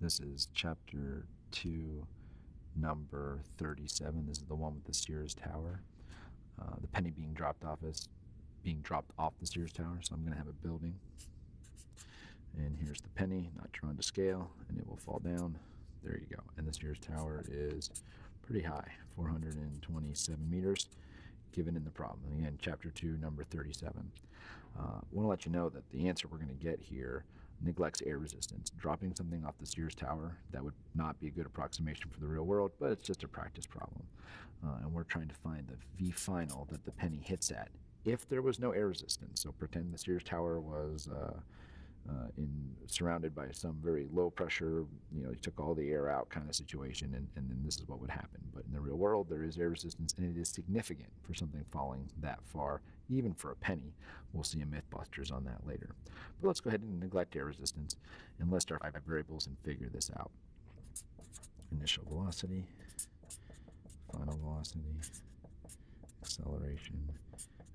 This is chapter 2, number 37. This is the one with the Sears Tower. The penny being dropped off the Sears Tower. So I'm going to have a building. And here's the penny, not drawn to scale, and it will fall down. There you go. And the Sears Tower is pretty high, 427 meters, given in the problem. And again, chapter 2, number 37. I want to let you know that the answer we're going to get here neglects air resistance. Dropping something off the Sears Tower, that would not be a good approximation for the real world, but it's just a practice problem. And we're trying to find the V final that the penny hits at if there was no air resistance. So pretend the Sears Tower was surrounded by some very low pressure, you took all the air out kind of situation, and then this is what would happen. But in the real world, there is air resistance, and it is significant for something falling that far, even for a penny. We'll see in Mythbusters on that later. But let's go ahead and neglect air resistance and list our 5 variables and figure this out. Initial velocity, final velocity, acceleration,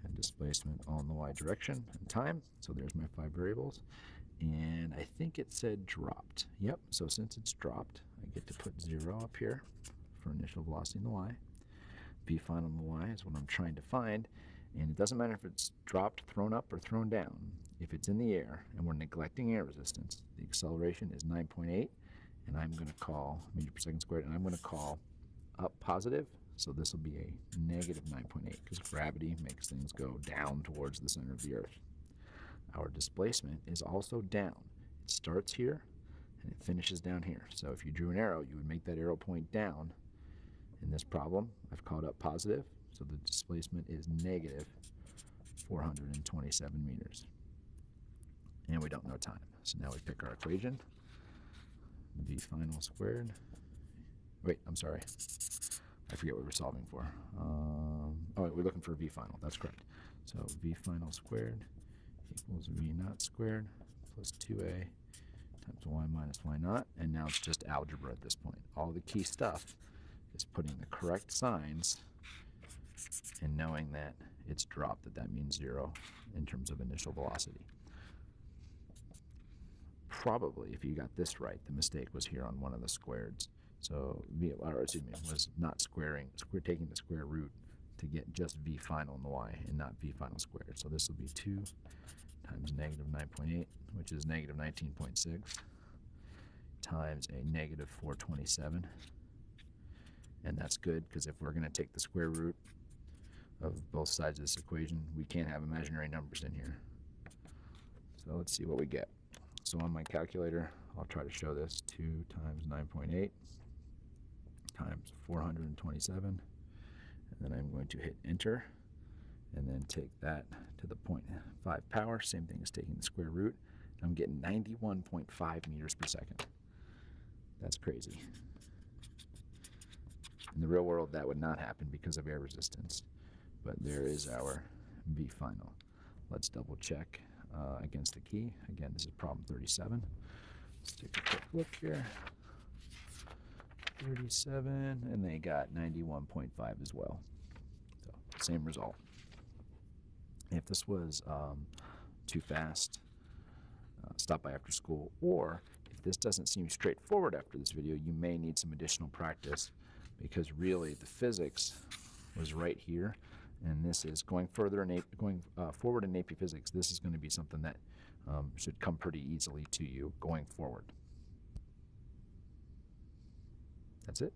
and displacement all in the y direction, and time. So there's my 5 variables. And I think it said dropped. Yep, so since it's dropped, I get to put 0 up here for initial velocity in the y. V final in the y is what I'm trying to find. And it doesn't matter if it's dropped, thrown up, or thrown down. If it's in the air and we're neglecting air resistance, the acceleration is 9.8, and I'm going to call meter per second squared, and I'm going to call up positive. So this will be a negative 9.8 because gravity makes things go down towards the center of the Earth. Our displacement is also down. It starts here and it finishes down here. So if you drew an arrow, you would make that arrow point down. In this problem, I've called up positive, so the displacement is negative 427 meters. And we don't know time. So now we pick our equation. V final squared. Wait, I'm sorry. I forget what we're solving for. Oh, wait, we're looking for V final. That's correct. So V final squared equals V naught squared plus 2a times y minus y naught. And now it's just algebra at this point. All the key stuff is putting the correct signs and knowing that it's dropped, that means 0 in terms of initial velocity. Probably, if you got this right, the mistake was here on one of the squareds. So was not taking the square root to get just V final in the y and not V final squared. So this will be 2 times negative 9.8, which is negative 19.6, times a negative 427. And that's good, because if we're going to take the square root of both sides of this equation, we can't have imaginary numbers in here. So let's see what we get. So on my calculator, I'll try to show this. 2 times 9.8 times 427, and then I'm going to hit enter, and then take that to the 0.5 power. Same thing as taking the square root. I'm getting 91.5 meters per second. That's crazy. In the real world, that would not happen because of air resistance, but there is our V final. Let's double check against the key. Again, this is problem 37. Let's take a quick look here. 37, and they got 91.5 as well. So same result. If this was too fast, stop by after school, or if this doesn't seem straightforward after this video, you may need some additional practice, because really the physics was right here, and this is going forward in AP Physics. This is going to be something that should come pretty easily to you going forward. That's it.